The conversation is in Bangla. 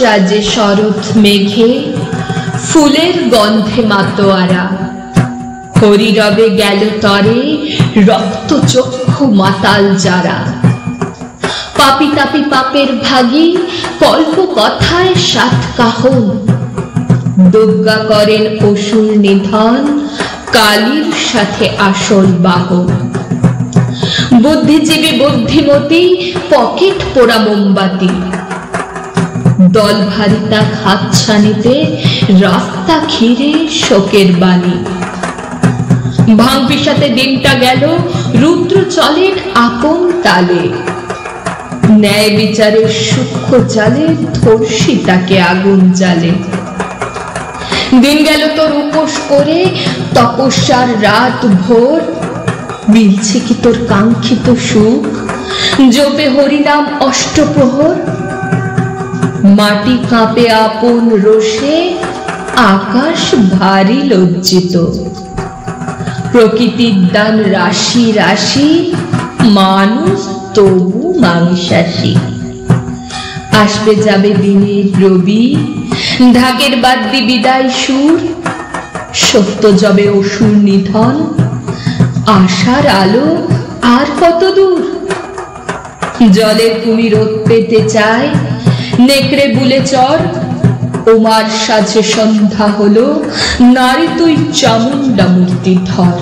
সাজে শরৎ মেঘে, ফুলের গন্ধে মাতোয়ারা। হরিরবে গেল তরে রক্ত চক্ষু মাতাল যারা। পাপি তাপি পাপের ভাগী, কল্প কথায় সাত কাহন। দুর্গা করেন অসুর নিধন, কালীর সাথে আসল বাহন। বুদ্ধিজীবী বুদ্ধিমতী, পকেট পোড়া মোমবাতি। দল ভারী তার হাতছানিতে, রাস্তা ঘিরে শোকের বাণী। ভাঙ পিসাতে দিনটা গেল, রুদ্র চলেন আপন তালে। ন্যায় বিচারের সূক্ষ্ম জালে, ধর্ষি তাকে আগুন জালে। দিন গেল তোর উপোস করে, তপস্যার রাত ভোর। মিলছে কি তোর কাঙ্ক্ষিত সুখ, জপে হরিনাম অষ্টপ্রহর। মাটি কাঁপে আপন রোষে, আকাশ ভারী লজ্জিত। প্রকৃতির দান রাশি রাশি, মানুষ তবু মাংসাশী। আসবে যাবে দিনের রবি, ঢাকের বাদ্যি বিদায় সুর। সত্য যবে অসুর নিধন, আশার আলো আর কত দূর। জলের কুমির রোদ পেতে চায়, নেকড়ে বুলে চর। ওমার সাজে সন্ধ্যা হলো, নারী তুই চামুন্ডা মূর্তি ধর।